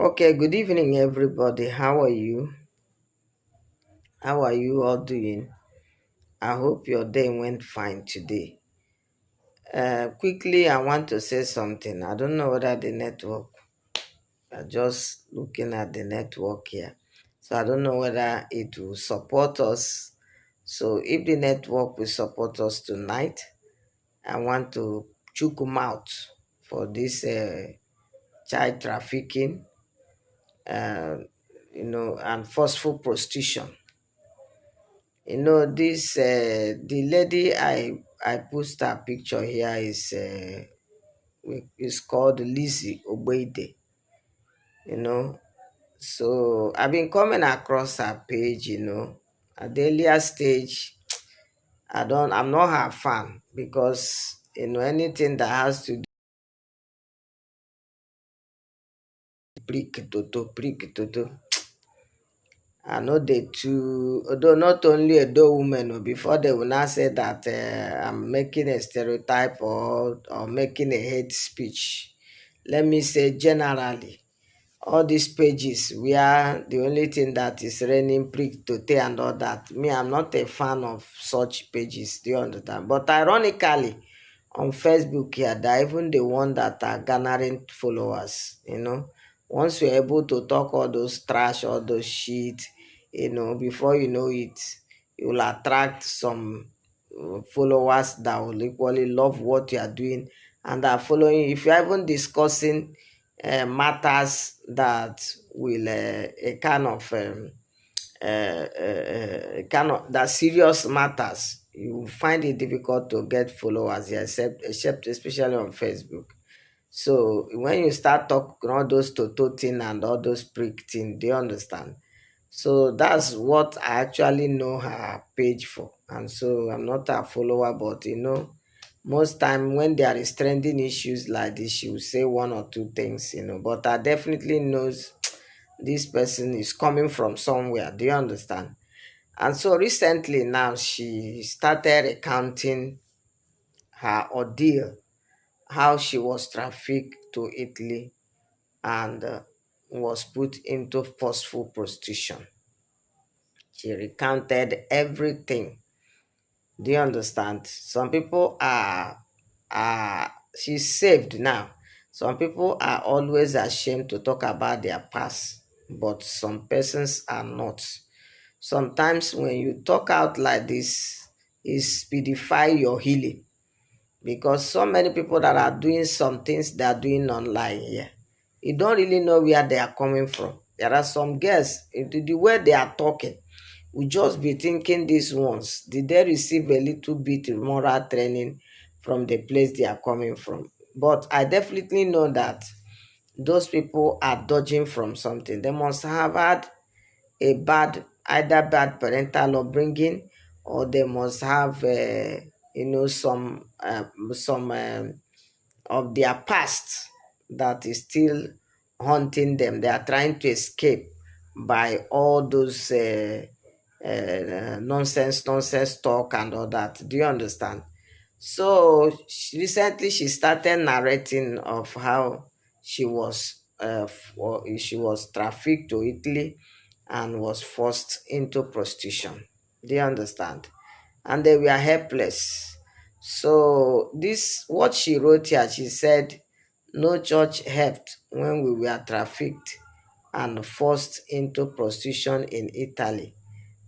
Okay, good evening, everybody. How are you? How are you all doing? I hope your day went fine today. Quickly, I want to say something. I don't know whether the network, I'm just looking at the network here. So I don't know whether it will support us. So if the network will support us tonight, I want to choke them out for this child trafficking, uh, and forceful prostitution. This the lady I post her picture here is called Lizzy Ogbeide. You know, so I've been coming across her page. At the earlier stage, I'm not her fan because anything that has to do prick toto. I know they too, although not only a doe woman, before they will not say that I'm making a stereotype or making a hate speech. Let me say generally, all these pages where the only thing that is raining prick to and all that. Me, I'm not a fan of such pages. Do you understand? But ironically, on Facebook here, they're even the one that are garnering followers. Once you're able to talk all those trash, all those shit, before you know it, you will attract some followers that will equally love what you are doing and are following you. If you're even discussing matters that will a kind of kind of that serious matters, you find it difficult to get followers here, except especially on Facebook. So when you start talking all those toto thing and all those prick thing, they understand. So that's what I actually know her page for. And so I'm not a follower, but most time when there is trending issues like this, she will say one or two things, But I definitely knows this person is coming from somewhere. Do you understand? And so recently now she started recounting her ordeal, how she was trafficked to Italy and was put into forceful prostitution. She recounted everything. Do you understand? Some people are she's saved now. Some people are always ashamed to talk about their past, but some persons are not. Sometimes when you talk out like this, it speedify your healing because so many people that are doing some things they are doing online here, you don't really know where they are coming from. There are some girls, the way they are talking, we just be thinking these ones, did they receive a little bit of moral training from the place they are coming from? But I definitely know that those people are dodging from something. They must have had either bad parental upbringing, or they must have, some of their past that is still haunting them. They are trying to escape by all those nonsense talk and all that. Do you understand? So recently she started narrating of how she was trafficked to Italy and was forced into prostitution. Do you understand? And they were helpless. So this what she wrote here, she said, no church helped when we were trafficked and forced into prostitution in Italy.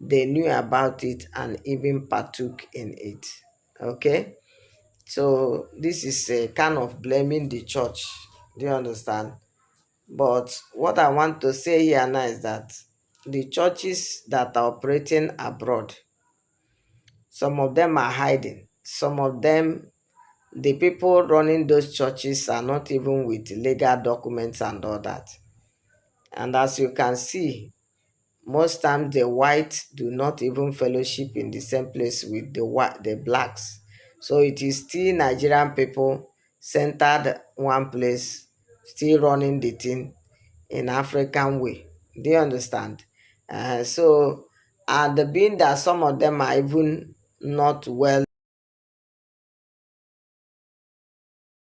They knew about it and even partook in it. Okay? So this is a kind of blaming the church. Do you understand? But what I want to say here now is that the churches that are operating abroad, some of them are hiding. Some of them, the people running those churches are not even with legal documents and all that. And as you can see, most times the whites do not even fellowship in the same place with the blacks. So it is still Nigerian people centered one place, still running the thing in African way. Do you understand? So, and the being that some of them are even not well,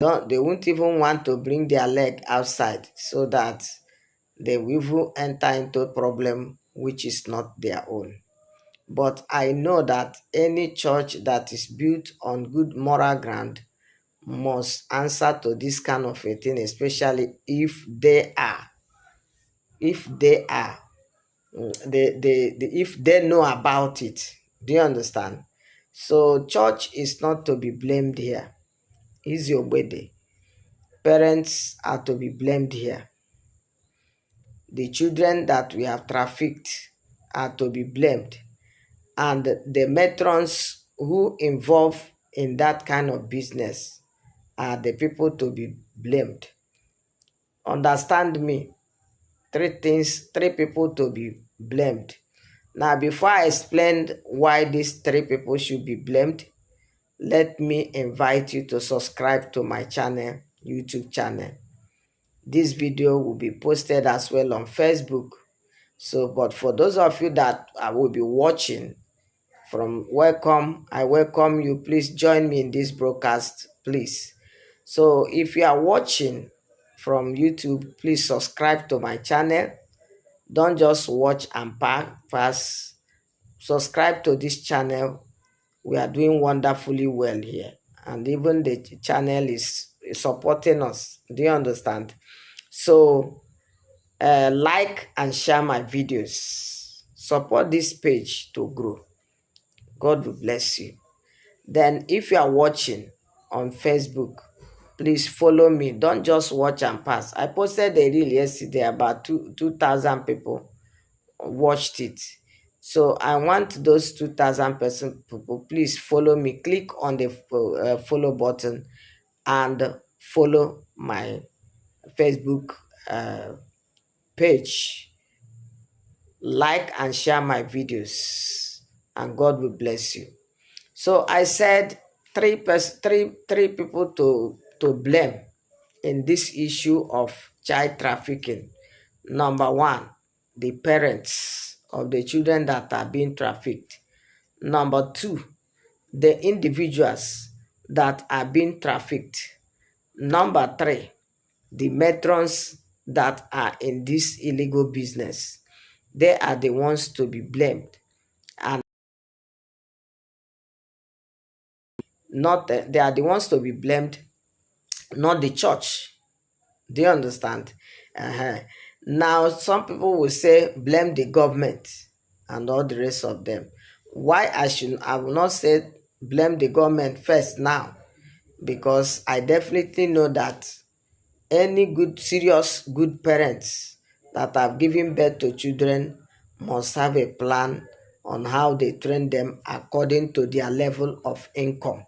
they won't even want to bring their leg outside so that they will even enter into a problem which is not their own. But I know that any church that is built on good moral ground must answer to this kind of a thing, especially if they are if they know about it. Do you understand? So church is not to be blamed here. Lizzy Ogbeide. Parents are to be blamed here. The children that we have trafficked are to be blamed. And the matrons who involve in that kind of business are the people to be blamed. Understand me? Three people to be blamed. Now, before I explain why these three people should be blamed, let me invite you to subscribe to my channel, YouTube channel. This video will be posted as well on Facebook. So, but for those of you that I will be watching from I welcome you. Please join me in this broadcast, please. So, if you are watching from YouTube, please subscribe to my channel. Don't just watch and pass. Subscribe to this channel. We are doing wonderfully well here, and even the channel is supporting us. Do you understand? So like and share my videos. Support this page to grow. God will bless you. Then if you are watching on Facebook, please follow me. Don't just watch and pass. I posted a reel yesterday, about 2,000 people watched it. So I want those 2,000 people, please follow me. Click on the follow button and follow my Facebook page. Like and share my videos, and God will bless you. So I said three people to blame in this issue of child trafficking. Number one, the parents of the children that are being trafficked. Number two, the individuals that are being trafficked. Number three, the matrons that are in this illegal business. They are the ones to be blamed, and not they are the ones to be blamed, not the church. Do you understand? Now, some people will say blame the government and all the rest of them. Why I will not say blame the government first now, because I definitely know that any serious good parents that have given birth to children must have a plan on how they train them according to their level of income.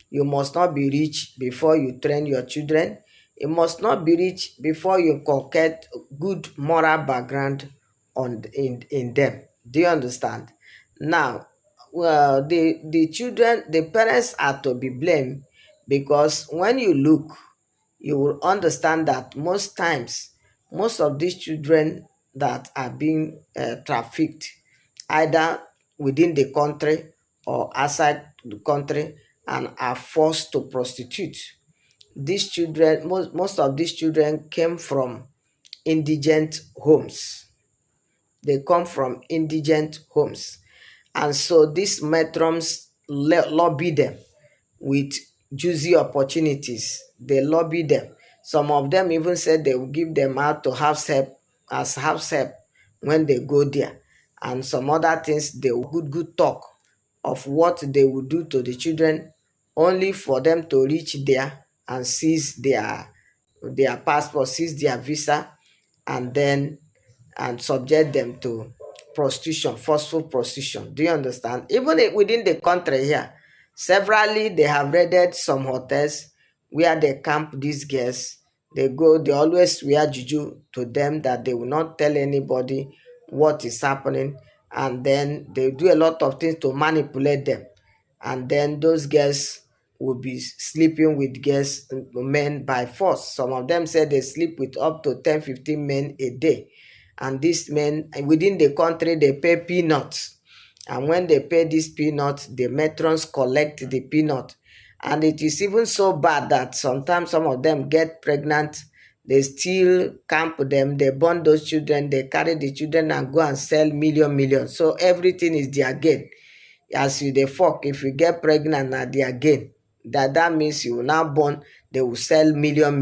You must not be rich before you train your children. You must not be rich before you inculcate good moral background in them. Do you understand? Now, well, the children, the parents are to be blamed, because when you look, you will understand that most times, most of these children that are being trafficked, either within the country or outside the country, and are forced to prostitute. These children, most of these children came from indigent homes. They come from indigent homes. And so these matrons lobby them with juicy opportunities. They lobby them. Some of them even said they will give them out to house help, as house help when they go there. And some other things, they will good talk of what they will do to the children, only for them to reach there and seize their passport, seize their visa, and then subject them to prostitution, forceful prostitution. Do you understand? Even within the country here, severally they have raided some hotels where they camp these girls. They always wear juju to them that they will not tell anybody what is happening, and then they do a lot of things to manipulate them. And then those girls will be sleeping with men by force. Some of them say they sleep with up to 10-15 men a day. And these men, within the country, they pay peanuts. And when they pay these peanuts, the matrons collect the peanut. And it is even so bad that sometimes some of them get pregnant. they still camp them, they burn those children, they carry the children and go and sell million. So everything is their gain. As you dey fuck, if you get pregnant na their gain. That means you will now born, they will sell million.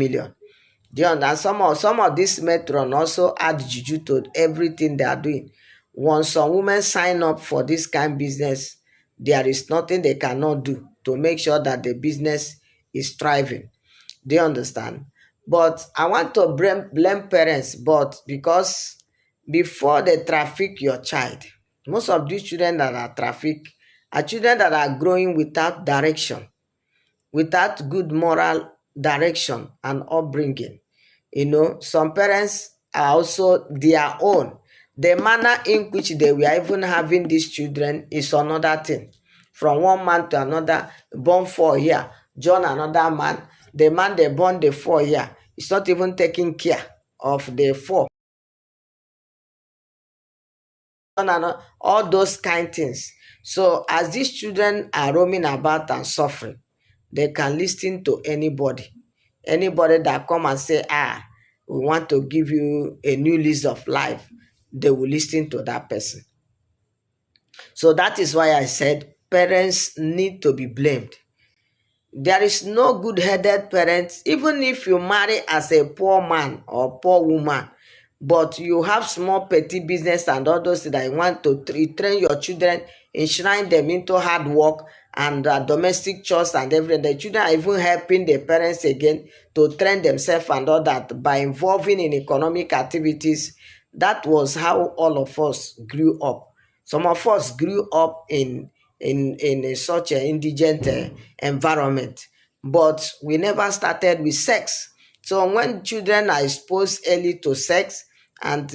Do you understand? Some of this matron also add juju to everything they are doing. Once some women sign up for this kind of business, there is nothing they cannot do to make sure that the business is thriving. Do you understand? But I want to blame parents, but because before they traffic your child, most of these children that are trafficked are children that are growing without direction, without good moral direction and upbringing. Some parents are also their own. The manner in which they were even having these children is another thing. From one man to another, born 4 here, join another man. The man they born the 4 here is not even taking care of the 4. All those kind things. So as these children are roaming about and suffering, they can listen to anybody that come and say, we want to give you a new lease of life. They will listen to that person. So that is why I said parents need to be blamed. There is no good-headed parents, even if you marry as a poor man or poor woman, but you have small petty business and all those that you want to train your children, enshrine them into hard work and domestic chores and everything. The children are even helping the parents again to train themselves and all that by involving in economic activities. That was how all of us grew up. Some of us grew up in such an indigent environment, but we never started with sex. So when children are exposed early to sex, and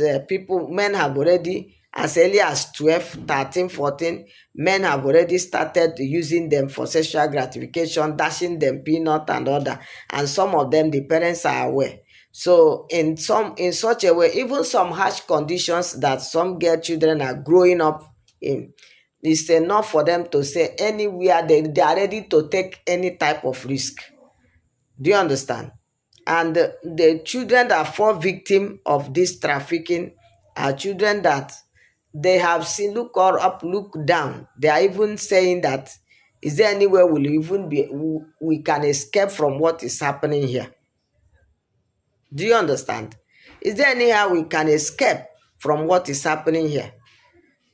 men have already, as early as 12, 13, 14, men have already started using them for sexual gratification, dashing them peanut and other, and some of them, the parents are aware. So in such a way, even some harsh conditions that some girl children are growing up in, it's enough for them to say anywhere they are ready to take any type of risk. Do you understand? And the children that fall victim of this trafficking are children that they have seen, look up, look down. They are even saying that, is there anywhere we can escape from what is happening here? Do you understand? Is there anyhow we can escape from what is happening here?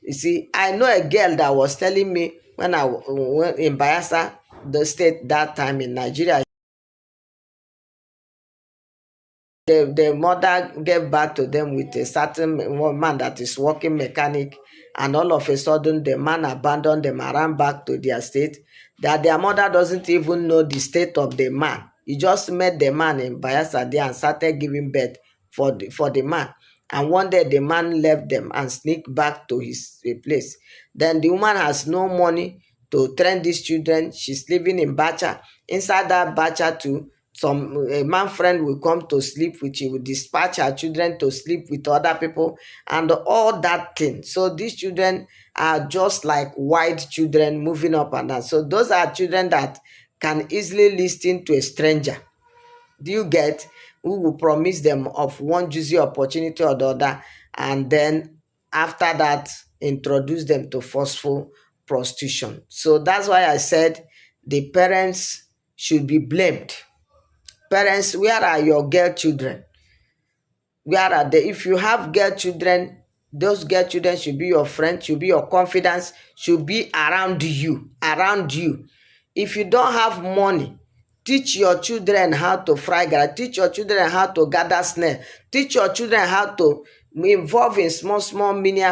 You see, I know a girl that was telling me when I went in Bayelsa, the state that time in Nigeria. The mother gave birth to them with a certain man that is working mechanic, and all of a sudden the man abandoned them and ran back to their state. That their mother doesn't even know the state of the man. He just met the man in Bayelsa there and started giving birth for the man. And one day the man left them and sneaked back to his place. Then the woman has no money to train these children. She's living in Bacha. Inside that Bacha too, a man friend will come to sleep with you, will dispatch her children to sleep with other people and all that thing. So these children are just like white children moving up and down. So those are children that can easily listen to a stranger. Do you get? Who will promise them of one juicy opportunity or the other, and then after that introduce them to forceful prostitution. So that's why I said the parents should be blamed. Parents, where are your girl children? Where are they? If you have girl children, those girl children should be your friend, should be your confidence, should be around you. If you don't have money, teach your children how to fry garlic, teach your children how to gather snail, teach your children how to involve in small mini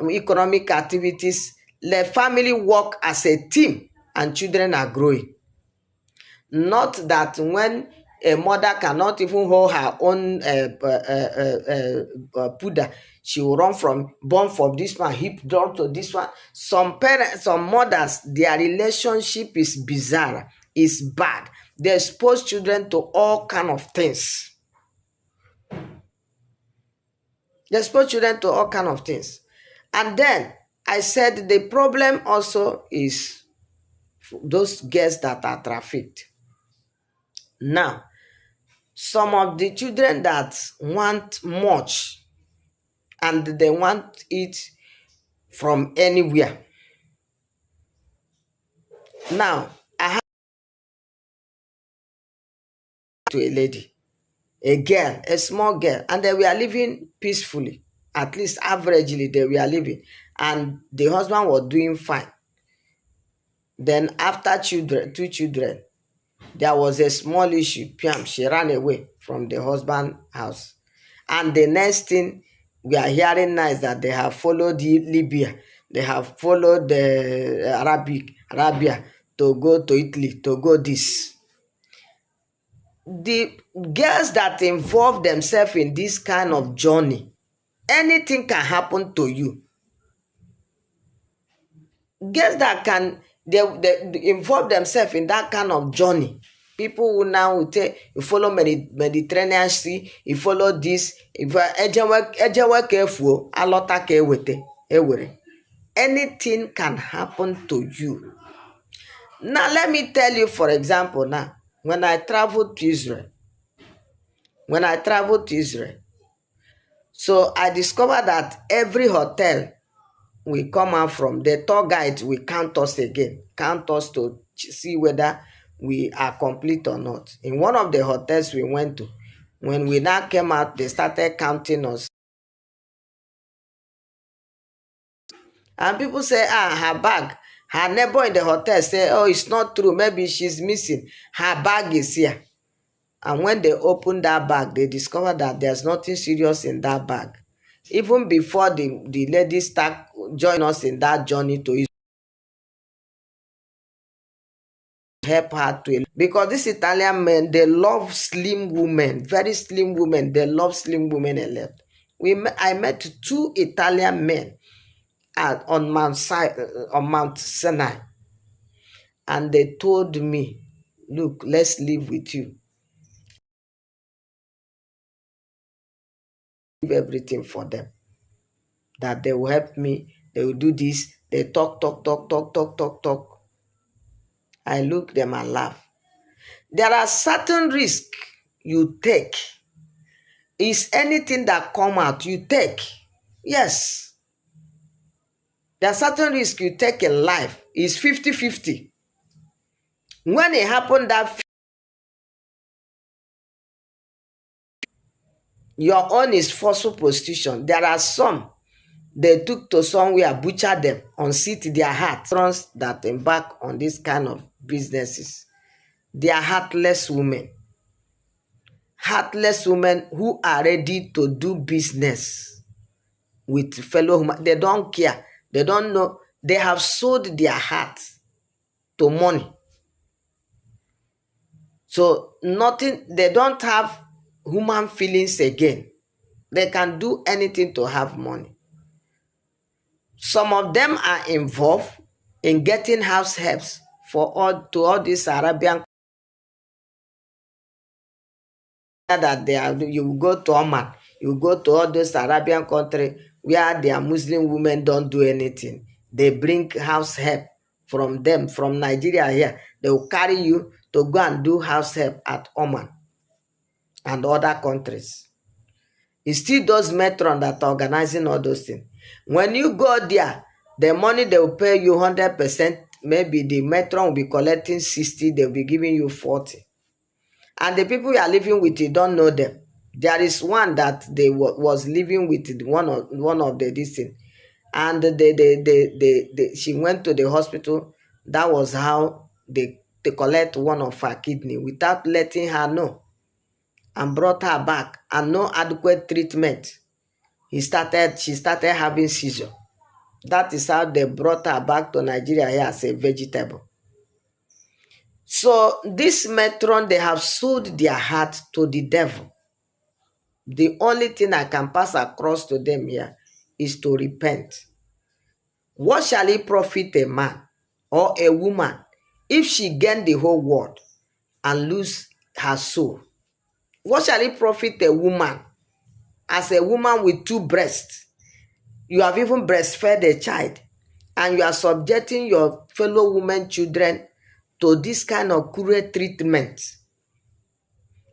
economic activities. Let family work as a team and children are growing. Not that when a mother cannot even hold her own pudder, she will born from this one, hip down to this one. Some parents, some mothers, their relationship is bizarre, is bad. They expose children to all kind of things. And then I said the problem also is those girls that are trafficked. Now, Some of the children that want much and they want it from anywhere. Now, I have to a lady, a girl, a small girl, and they were living peacefully. At least averagely, they were living. And the husband was doing fine. Then after children, two children, there was a small issue. Piam, she ran away from the husband house. And the next thing we are hearing now is that they have followed Libya. They have followed the Arabia to go to Italy, to go this. The girls that involve themselves in this kind of journey, anything can happen to you. Girls that can they involve themselves in that kind of journey. People who now will take you follow Mediterranean Sea, you follow this, if ejewe careful, alota ke wete, ewere. Anything can happen to you. Now let me tell you, for example, now when I traveled to Israel, so I discovered that every hotel we come out from, the tour guide will count us again, count us to see whether we are complete or not. In one of the hotels we went to, when we now came out, they started counting us. And people say, her bag. Her neighbor in the hotel say, oh, it's not true. Maybe she's missing. Her bag is here. And when they opened that bag, they discovered that there's nothing serious in that bag. Even before the ladies start join us in that journey to help her to, because these Italian men, they love slim women, very slim women. They love slim women a lot. I met two Italian men on Mount Sinai, and they told me, look, let's live with you. Give everything for them. That they will help me, they will do this. They talk. I look them and laugh. There are certain risks you take. Is anything that come out, you take. Yes. There are certain risks you take in life. It's 50-50. When it happened that your own is forceful prostitution, there are some they took to somewhere, butcher them, unseat their heart. That embark on this kind of businesses, they are heartless women. Heartless women who are ready to do business with fellow human. They don't care. They don't know. They have sold their heart to money. So nothing, they don't have human feelings again. They can do anything to have money. Some of them are involved in getting house helps for all these Arabian that they are. You go to Oman, you go to all those Arabian countries where their Muslim women don't do anything. They bring house help from them, from Nigeria here. They will carry you to go and do house help at Oman and other countries. It's still those matron that are organizing all those things. When you go there, the money they will pay you 100%. Maybe the matron will be collecting 60, they'll be giving you 40. And the people you are living with, you don't know them. There is one that they was living with one of the this thing, and she went to the hospital. That was how they collect one of her kidney without letting her know, and brought her back, and no adequate treatment. She started having seizure. That is how they brought her back to Nigeria here as a vegetable. So this matron, they have sold their heart to the devil. The only thing I can pass across to them here is to repent. What shall it profit a man or a woman if she gain the whole world and lose her soul? What shall it profit a woman as a woman with 2 breasts? You have even breastfed a child, and you are subjecting your fellow women children to this kind of cruel treatment.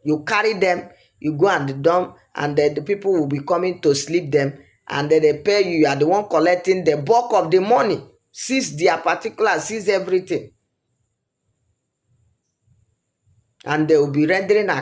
You carry them, you go and dump, and then the people will be coming to sleep them, and then they pay you. You are the one collecting the bulk of the money, seize their particulars, seize everything, and they will be rendering